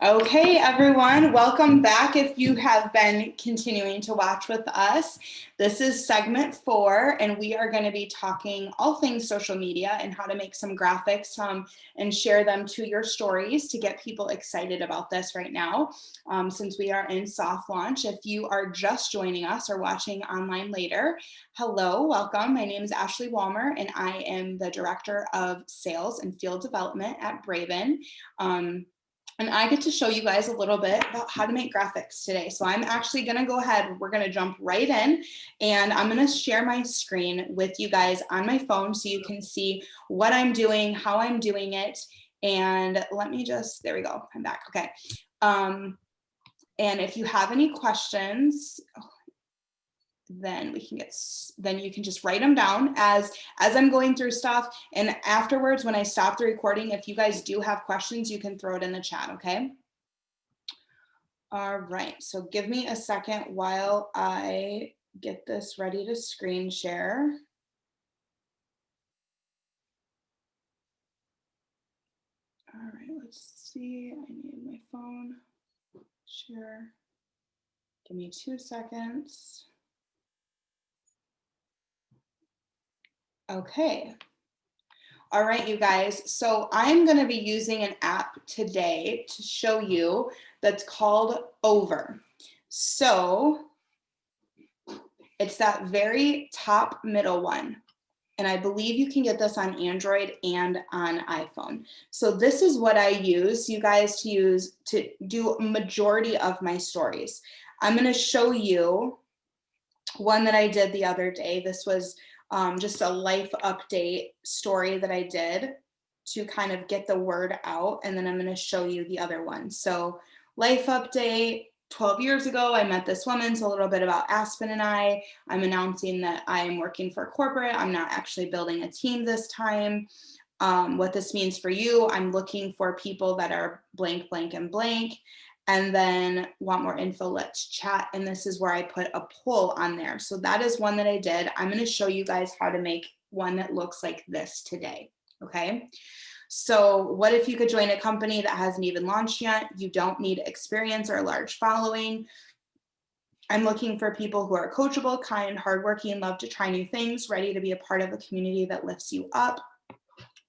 Okay, everyone, welcome back. If you have been continuing to watch with us, this is segment 4, and we are going to be talking all things social media and how to make some graphics and share them to your stories to get people excited about this right now, since we are in soft launch. If you are just joining us or watching online later, hello, welcome. My name is Ashley Walmer, and I am the Director of Sales and Field Development at Braven. And I get to show you guys a little bit about how to make graphics today. So I'm actually going to go ahead, we're going to jump right in, and I'm going to share my screen with you guys on my phone so you can see what I'm doing, how I'm doing it. And let me just, there we go, I'm back, okay. And if you have any questions, then we can then you can just write them down as I'm going through stuff, and afterwards when I stop the recording, if you guys do have questions, you can throw it in the chat. Okay, all right, so give me a second while I get this ready to screen share. All right, let's see, I need my phone share. Give me 2 seconds. Okay. All right, you guys. So I'm going to be using an app today to show you that's called Over. So it's that very top middle one. And I believe you can get this on Android and on iPhone. So this is what I use, you guys, to use to do a majority of my stories. I'm going to show you one that I did the other day. This was just a life update story that I did to kind of get the word out. And then I'm going to show you the other one. So life update, 12 years ago, I met this woman. So a little bit about Aspen and I'm announcing that I am working for corporate. I'm not actually building a team this time. What this means for you, I'm looking for people that are blank, blank, and blank. And then want more info, let's chat. And this is where I put a poll on there. So that is one that I did. I'm going to show you guys how to make one that looks like this today. Okay. So what if you could join a company that hasn't even launched yet? You don't need experience or a large following. I'm looking for people who are coachable, kind, hardworking, love to try new things, ready to be a part of a community that lifts you up.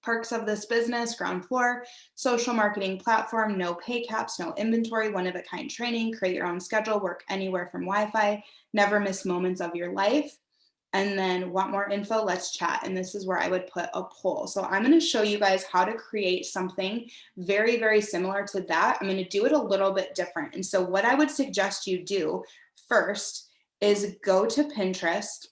Perks of this business: ground floor, social marketing platform, no pay caps, no inventory, one-of-a-kind training, create your own schedule, work anywhere from Wi-Fi, never miss moments of your life. And then want more info, let's chat. And this is where I would put a poll. So I'm going to show you guys how to create something very, very similar to that. I'm going to do it a little bit different. And so what I would suggest you do first is go to Pinterest,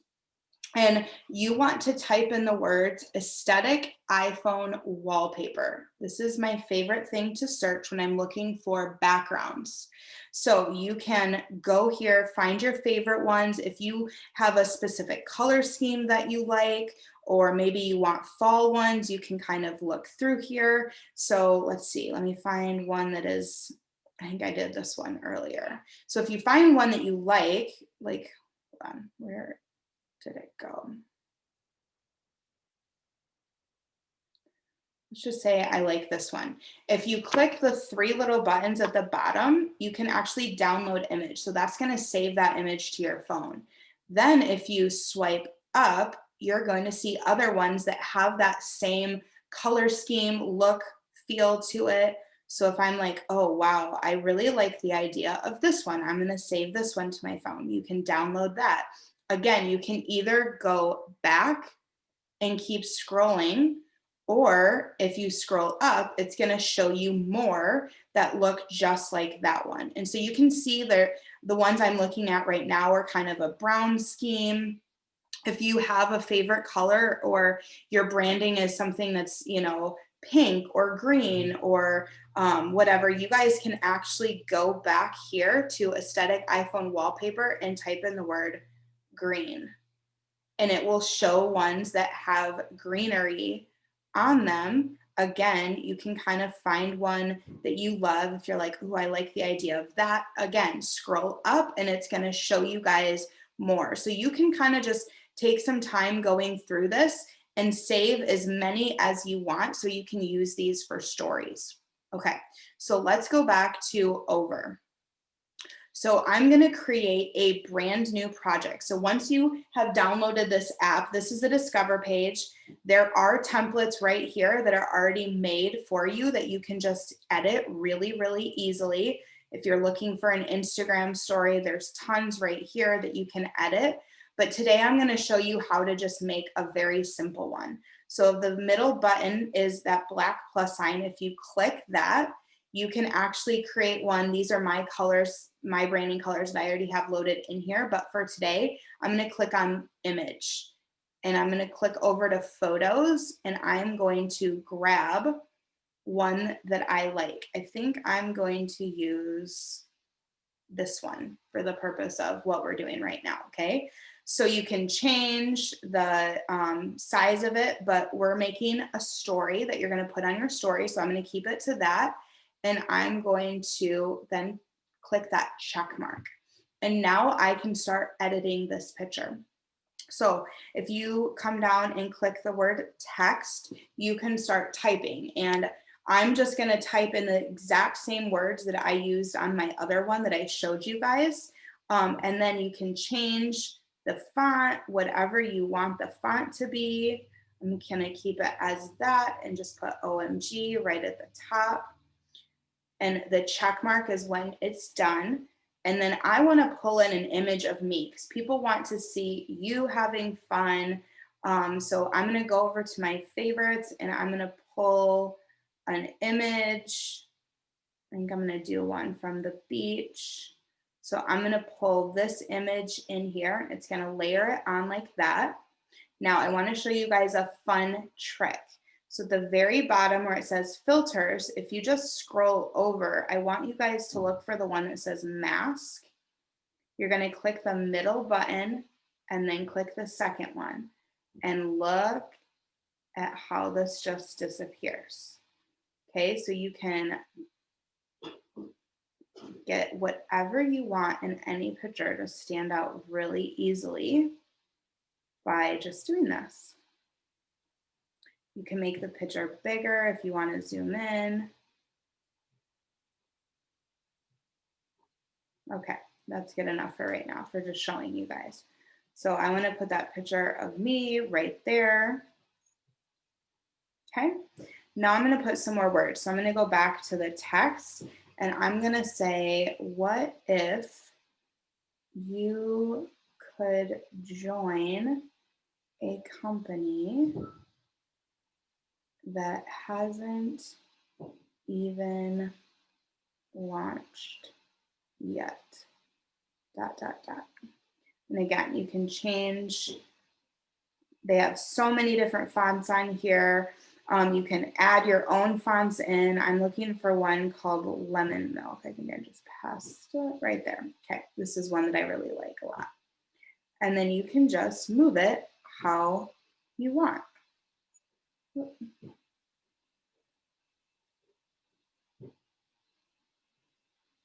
and you want to type in the words aesthetic iPhone wallpaper. This is my favorite thing to search when I'm looking for backgrounds. So you can go here, find your favorite ones. If you have a specific color scheme that you like, or maybe you want fall ones, you can kind of look through here. So let's see, let me find one that is, I think I did this one earlier. So if you find one that you like, hold on, where did it go? Let's just say I like this one. If you click the 3 little buttons at the bottom, you can actually download image. So that's going to save that image to your phone. Then if you swipe up, you're going to see other ones that have that same color scheme, look, feel to it. So if I'm like, oh, wow, I really like the idea of this one, I'm going to save this one to my phone. You can download that. Again, you can either go back and keep scrolling, or if you scroll up, it's going to show you more that look just like that one. And so you can see the ones I'm looking at right now are kind of a brown scheme. If you have a favorite color, or your branding is something that's, pink or green or whatever, you guys can actually go back here to aesthetic iPhone wallpaper and type in the word green, and it will show ones that have greenery on them. Again, you can kind of find one that you love. If you're like, oh, I like the idea of that, again, scroll up and it's going to show you guys more. So you can kind of just take some time going through this and save as many as you want so you can use these for stories. Okay, so let's go back to over. So I'm going to create a brand new project. So once you have downloaded this app, this is the Discover page. There are templates right here that are already made for you that you can just edit really, really easily. If you're looking for an Instagram story, there's tons right here that you can edit. But today I'm going to show you how to just make a very simple one. So the middle button is that black plus sign. If you click that, you can actually create one. These are my colors, my branding colors that I already have loaded in here. But for today, I'm going to click on image and I'm going to click over to photos and I'm going to grab one that I like. I think I'm going to use this one for the purpose of what we're doing right now. Okay. So you can change the size of it, but we're making a story that you're going to put on your story. So I'm going to keep it to that. And I'm going to then click that check mark. And now I can start editing this picture. So if you come down and click the word text, you can start typing. And I'm just going to type in the exact same words that I used on my other one that I showed you guys. And then you can change the font, whatever you want the font to be. I'm going to keep it as that and just put OMG right at the top. And the check mark is when it's done. And then I want to pull in an image of me because people want to see you having fun. So I'm going to go over to my favorites and I'm going to pull an image. I think I'm going to do one from the beach. So I'm going to pull this image in here. It's going to layer it on like that. Now I want to show you guys a fun trick. So at the very bottom where it says filters, if you just scroll over, I want you guys to look for the one that says mask. You're going to click the middle button and then click the second one and look at how this just disappears. Okay, so you can get whatever you want in any picture to stand out really easily by just doing this. You can make the picture bigger if you want to zoom in. Okay, that's good enough for right now for just showing you guys. So I want to put that picture of me right there. Okay, now I'm going to put some more words. So I'm going to go back to the text and I'm going to say, what if you could join a company that hasn't even launched yet, ... And again, you can change. They have so many different fonts on here. You can add your own fonts in. I'm looking for one called Lemon Milk. I think I just passed it right there. Okay, this is one that I really like a lot. And then you can just move it how you want.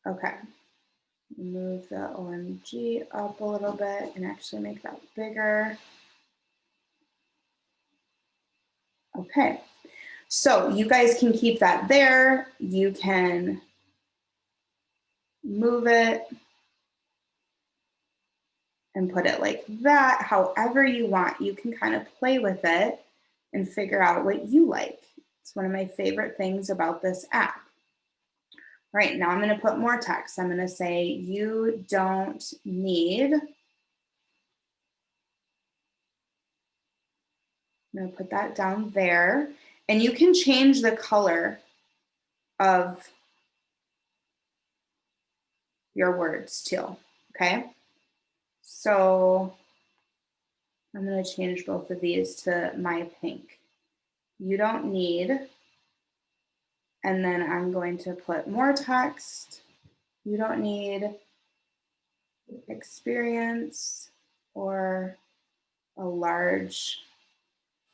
Okay, move the OMG up a little bit and actually make that bigger. Okay, so you guys can keep that there. You can move it and put it like that, however you want. You can kind of play with it and figure out what you like. It's one of my favorite things about this app. All right, now I'm going to put more text. I'm going to say, you don't need. I'm going to put that down there. And you can change the color of your words too, okay? So I'm going to change both of these to my pink. You don't need. And then I'm going to put more text. You don't need experience or a large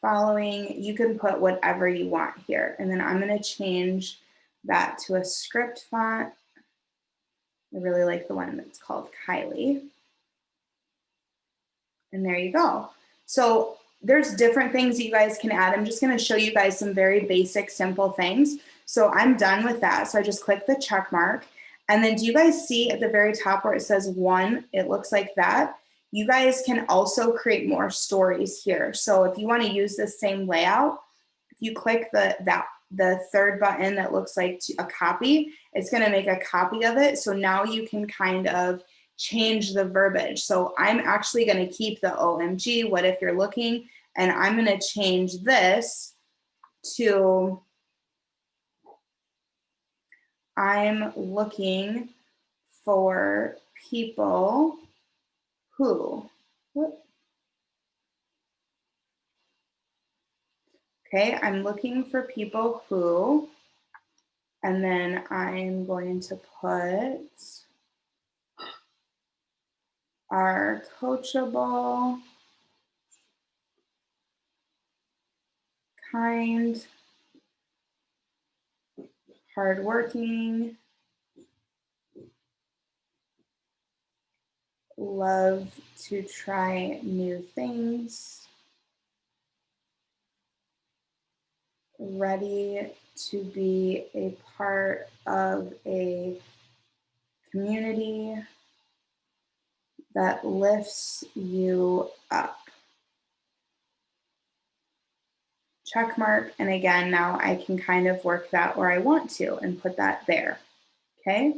following. You can put whatever you want here. And then I'm going to change that to a script font. I really like the one that's called Kylie. And there you go. So there's different things that you guys can add. I'm just going to show you guys some very basic, simple things. So I'm done with that. So I just click the check mark. And then do you guys see at the very top where it says 1, it looks like that. You guys can also create more stories here. So if you want to use the same layout, if you click the third button that looks like a copy, it's going to make a copy of it. So now you can kind of change the verbiage. So I'm actually going to keep the OMG, what if you're looking, and I'm going to change this to I'm looking for people who, okay, I'm looking for people who, and then I'm going to put are coachable, kind, hardworking, love to try new things, ready to be a part of a community that lifts you up. Check mark, and again, now I can kind of work that where I want to and put that there, okay?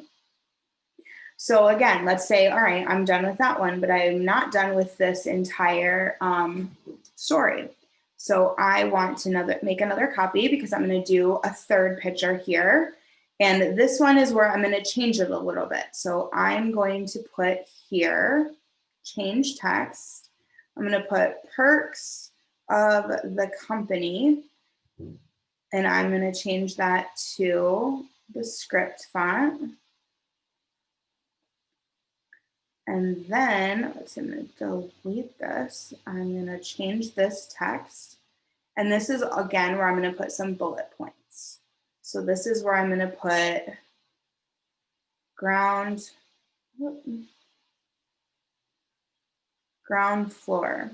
So again, let's say, all right, I'm done with that one, but I'm not done with this entire story. So I want to make another copy because I'm going to do a third picture here. And this one is where I'm going to change it a little bit. So I'm going to put here, change text. I'm going to put perks of the company. And I'm going to change that to the script font. And then, I'm going to delete this. I'm going to change this text. And this is, again, where I'm going to put some bullet points. So this is where I'm going to put ground floor,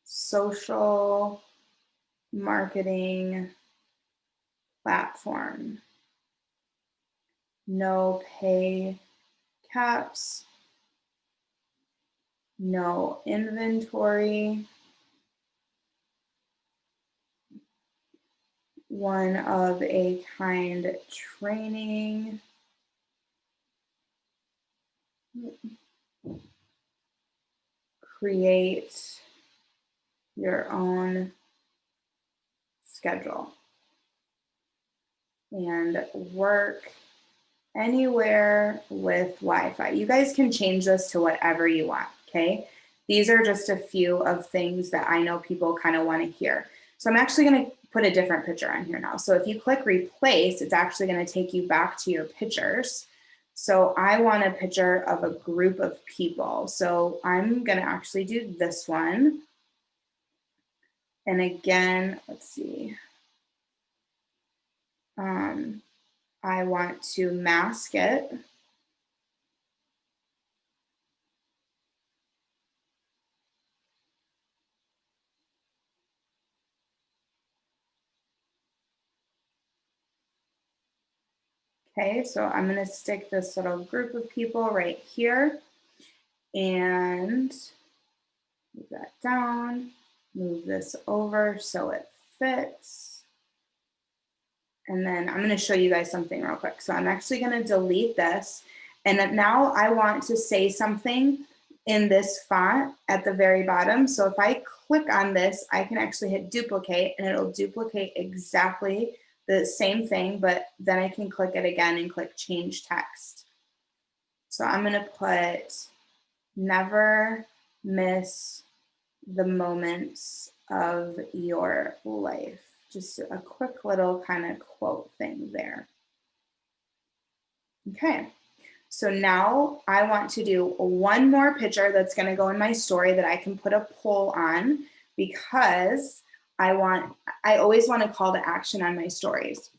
social marketing platform, no pay caps, no inventory, one of a kind training, create your own schedule, and work anywhere with Wi-Fi. You guys can change this to whatever you want, okay? These are just a few of things that I know people kind of want to hear. So I'm actually going to put a different picture on here now. So if you click replace, it's actually going to take you back to your pictures. So I want a picture of a group of people. So I'm going to actually do this one. And again, let's see. I want to mask it. Okay, so I'm going to stick this little group of people right here and move that down, move this over so it fits. And then I'm going to show you guys something real quick. So I'm actually going to delete this. And now I want to say something in this font at the very bottom. So if I click on this, I can actually hit duplicate and it'll duplicate exactly the same thing, but then I can click it again and click change text. So I'm going to put never miss the moments of your life. Just a quick little kind of quote thing there. Okay, so now I want to do one more picture that's going to go in my story that I can put a poll on because I always want a call to action on my stories.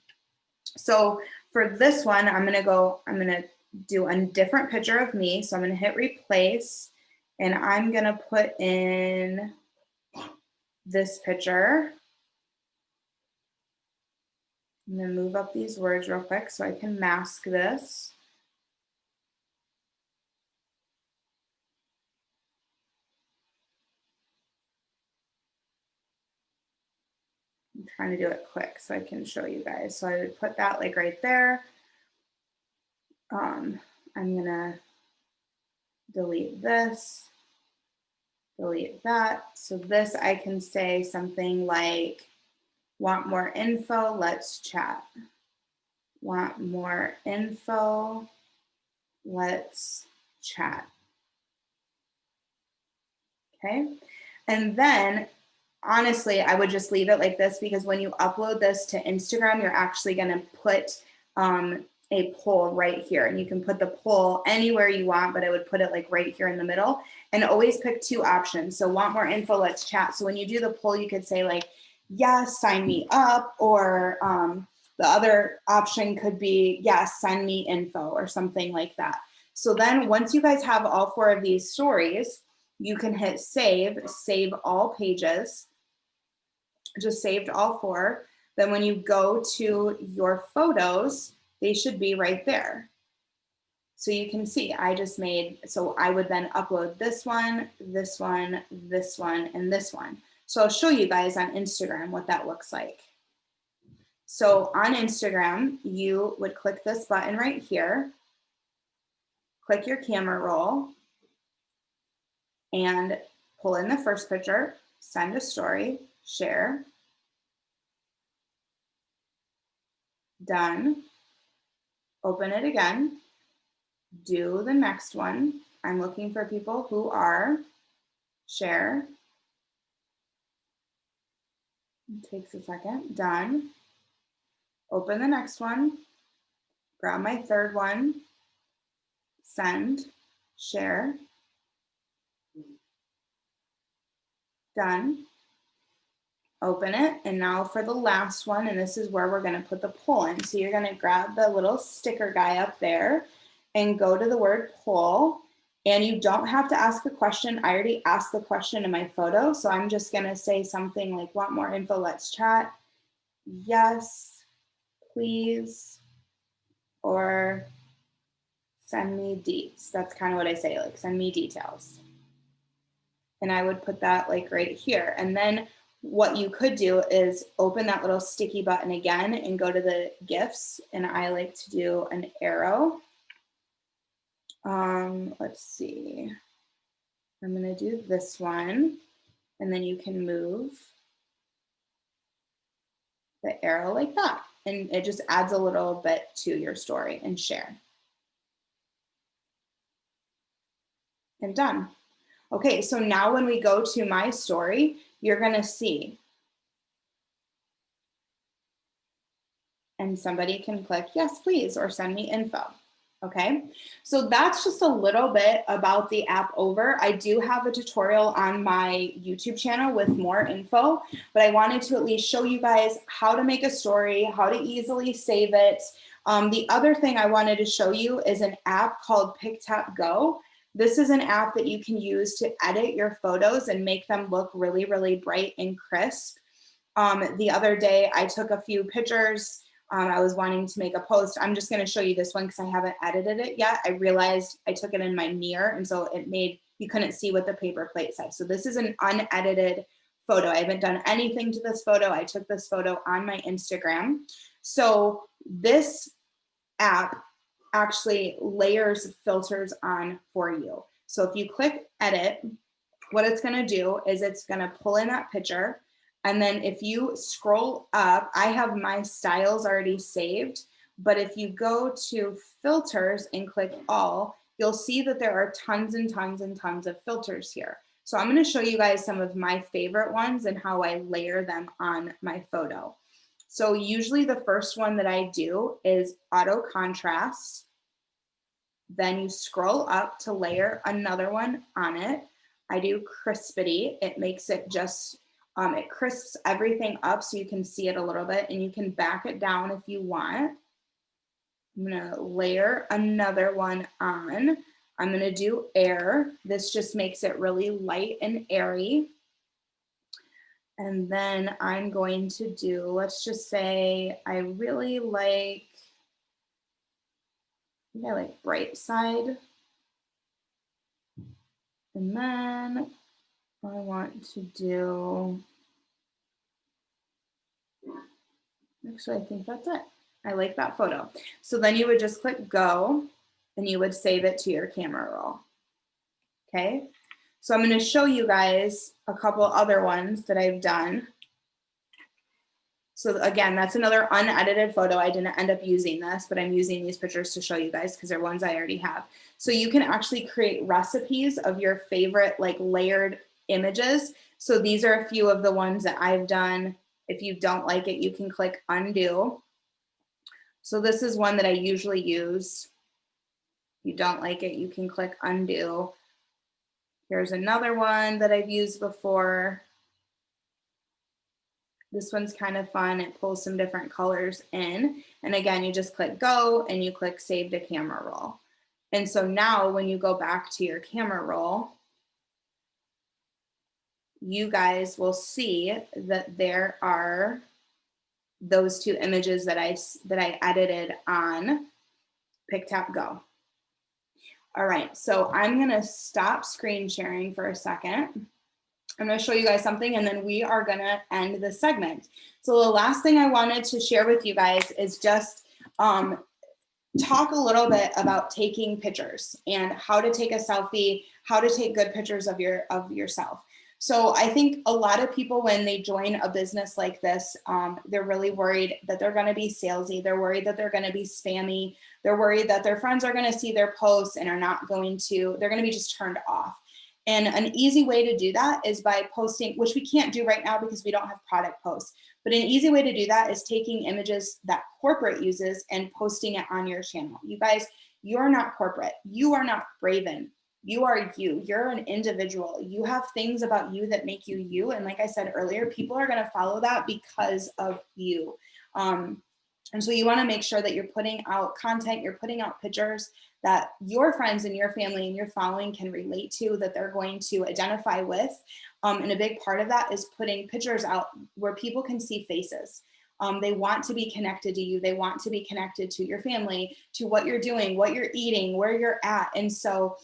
So for this one, I'm going to do a different picture of me. So I'm going to hit replace and I'm going to put in this picture. I'm gonna move up these words real quick so I can mask this. I'm trying to do it quick so I can show you guys. So I would put that like right there. I'm gonna delete this, delete that. So this I can say something like, want more info, let's chat. Want more info, let's chat. Okay. And then honestly, I would just leave it like this because when you upload this to Instagram, you're actually going to put a poll right here, and you can put the poll anywhere you want, but I would put it like right here in the middle, and always pick two options. So want more info, let's chat. So when you do the poll, you could say like, yes, sign me up, or the other option could be, yes, send me info, or something like that. So then once you guys have all four of these stories, you can hit save all pages, just saved all four. Then when you go to your photos, they should be right there. So you can see I just made, so I would then upload this one, this one, this one, and this one. So I'll show you guys on Instagram what that looks like. So on Instagram, you would click this button right here, click your camera roll, and pull in the first picture, send a story, share, done, open it again, do the next one. I'm looking for people who are, share, it takes a second, done, open the next one, grab my third one, send, share, done, open it, and now for the last one, and this is where we're going to put the poll in. So you're going to grab the little sticker guy up there and go to the word poll, and you don't have to ask a question. I already asked the question in my photo, so I'm just going to say something like, want more info, let's chat, yes, please, or send me deets. That's kind of what I say, like send me details. And I would put that like right here. And then what you could do is open that little sticky button again and go to the GIFs. And I like to do an arrow. Let's see. I'm going to do this one. And then you can move the arrow like that. And it just adds a little bit to your story, and share. And done. Okay, so now when we go to my story, you're going to see, and somebody can click yes, please, or send me info. Okay, so that's just a little bit about the app Over. I do have a tutorial on my YouTube channel with more info, but I wanted to at least show you guys how to make a story, how to easily save it. The other thing I wanted to show you is an app called PicTap This is an app that you can use to edit your photos and make them look really, really bright and crisp. The other day, I took a few pictures. I was wanting to make a post. I'm just going to show you this one because I haven't edited it yet. I realized I took it in my mirror, and so it made, you couldn't see what the paper plate said. So this is an unedited photo. I haven't done anything to this photo. I took this photo on my Instagram. So this app actually layers filters on for you. So if you click edit, what it's going to do is it's going to pull in that picture. And then if you scroll up, I have my styles already saved. But if you go to filters and click all, you'll see that there are tons and tons and tons of filters here. So I'm going to show you guys some of my favorite ones and how I layer them on my photo. So usually the first one that I do is auto contrast. Then you scroll up to layer another one on it. I do crispity. It makes it just, it crisps everything up so you can see it a little bit, and you can back it down if you want. I'm gonna layer another one on. I'm gonna do air. This just makes it really light and airy. And then I'm going to do, let's just say I really like, bright side. And then I want to do, actually, I think that's it. I like that photo. So then you would just click go and you would save it to your camera roll. Okay. So I'm going to show you guys a couple other ones that I've done. So again, that's another unedited photo. I didn't end up using this, but I'm using these pictures to show you guys because they're ones I already have. So you can actually create recipes of your favorite like layered images. So these are a few of the ones that I've done. If you don't like it, you can click undo. So this is one that I usually use. If you don't like it, you can click undo. Here's another one that I've used before. This one's kind of fun. It pulls some different colors in. And again, you just click go and you click save to camera roll. And so now when you go back to your camera roll, you guys will see that there are those two images that I edited on Pick Tap Go. All right, so I'm gonna stop screen sharing for a second. I'm going to show you guys something and then we are going to end the segment. So the last thing I wanted to share with you guys is just talk a little bit about taking pictures and how to take a selfie, how to take good pictures of yourself. So I think a lot of people, when they join a business like this, they're really worried that they're going to be salesy. They're worried that they're going to be spammy. They're worried that their friends are going to see their posts and they're going to be just turned off. And an easy way to do that is by posting, which we can't do right now because we don't have product posts. But an easy way to do that is taking images that corporate uses and posting it on your channel. You guys, you're not corporate. You are not Braven. You are you. You're an individual. You have things about you that make you you. And like I said earlier, people are going to follow that because of you. And so you want to make sure that you're putting out content, you're putting out pictures that your friends and your family and your following can relate to, that they're going to identify with. And a big part of that is putting pictures out where people can see faces. They want to be connected to you. They want to be connected to your family, to what you're doing, what you're eating, where you're at. And so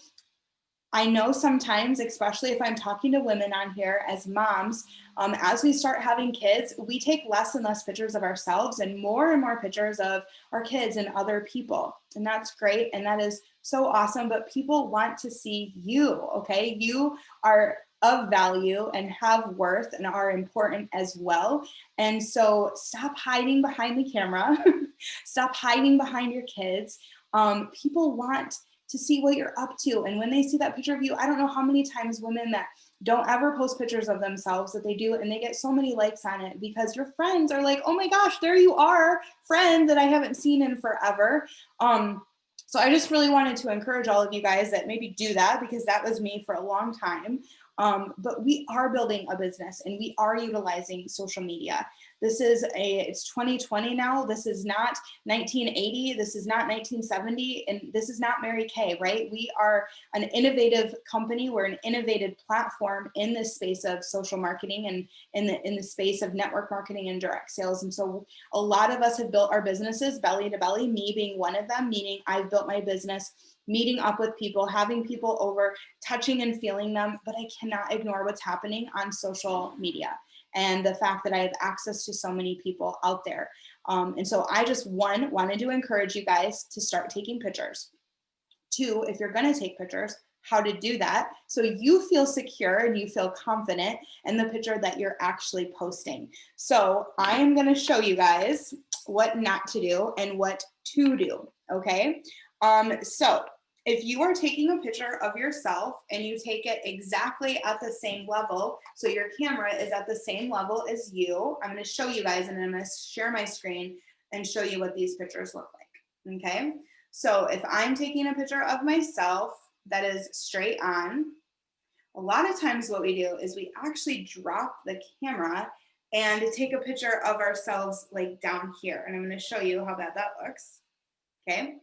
I know sometimes, especially if I'm talking to women on here as moms, as we start having kids, we take less and less pictures of ourselves and more pictures of our kids and other people. And that's great. And that is so awesome. But people want to see you, okay? You are of value and have worth and are important as well. And so stop hiding behind the camera. Stop hiding behind your kids. People want to see what you're up to. And when they see that picture of you, I don't know how many times women that don't ever post pictures of themselves that they do, and they get so many likes on it because your friends are like, oh my gosh, there you are, friend that I haven't seen in forever. So I just really wanted to encourage all of you guys that maybe do that, because that was me for a long time. But we are building a business and we are utilizing social media. It's 2020 now. This is not 1980. This is not 1970. And this is not Mary Kay, right? We are an innovative company. We're an innovative platform in this space of social marketing and in the space of network marketing and direct sales. And so a lot of us have built our businesses belly to belly, me being one of them, meaning I've built my business meeting up with people, having people over, touching and feeling them, but I cannot ignore what's happening on social media and the fact that I have access to so many people out there. And so I just, one, wanted to encourage you guys to start taking pictures. Two, if you're gonna take pictures, how to do that so you feel secure and you feel confident in the picture that you're actually posting. So I am gonna show you guys what not to do and what to do, okay? So if you are taking a picture of yourself and you take it exactly at the same level, so your camera is at the same level as you, I'm going to show you guys, and I'm going to share my screen and show you what these pictures look like, okay? So if I'm taking a picture of myself that is straight on, a lot of times what we do is we actually drop the camera and take a picture of ourselves like down here. And I'm going to show you how bad that looks, okay?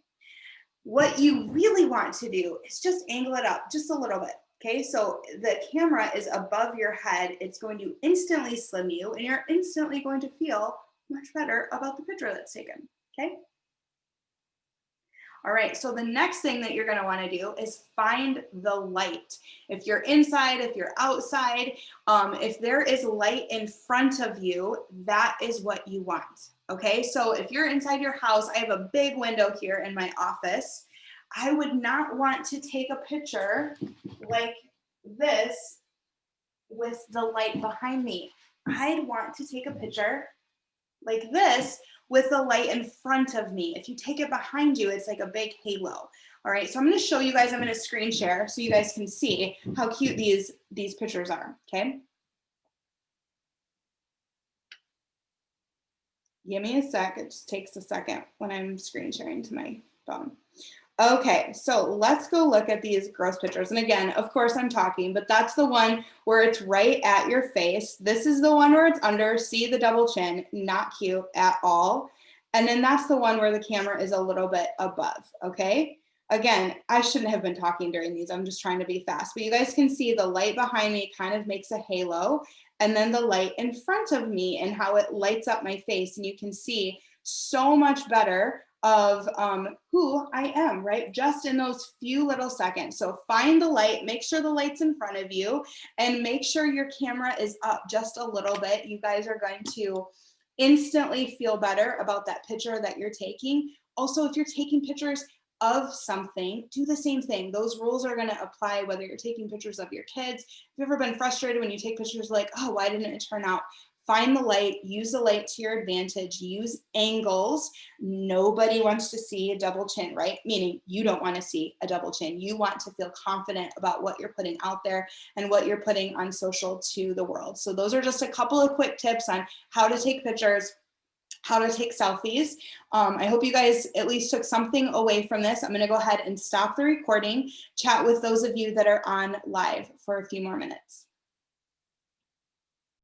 What you really want to do is just angle it up just a little bit. Okay, so the camera is above your head. It's going to instantly slim you, and you're instantly going to feel much better about the picture that's taken. Okay. All right, so the next thing that you're going to want to do is find the light. If you're inside, if you're outside, if there is light in front of you, that is what you want. Okay, so if you're inside your house, I have a big window here in my office. I would not want to take a picture like this with the light behind me. I'd want to take a picture like this with the light in front of me. If you take it behind you, it's like a big halo. All right, so I'm going to show you guys. I'm going to screen share so you guys can see how cute these pictures are. Okay. Give me a sec. It just takes a second when I'm screen sharing to my phone. Okay, so let's go look at these gross pictures. And again, of course I'm talking, but that's the one where it's right at your face. This is the one where it's under, see the double chin, not cute at all. And then that's the one where the camera is a little bit above, okay? Again, I shouldn't have been talking during these. I'm just trying to be fast, but you guys can see the light behind me kind of makes a halo, and then the light in front of me and how it lights up my face. And you can see so much better of who I am, right? Just in those few little seconds. So find the light, make sure the light's in front of you, and make sure your camera is up just a little bit. You guys are going to instantly feel better about that picture that you're taking. Also, if you're taking pictures of something, do the same thing. Those rules are going to apply whether you're taking pictures of your kids. Have you ever been frustrated when you take pictures like, oh, why didn't it turn out? Find the light, use the light to your advantage, use angles. Nobody wants to see a double chin, right? Meaning you don't want to see a double chin. You want to feel confident about what you're putting out there and what you're putting on social to the world. So those are just a couple of quick tips on how to take pictures, how to take selfies. I hope you guys at least took something away from this. I'm going to go ahead and stop the recording, chat with those of you that are on live for a few more minutes.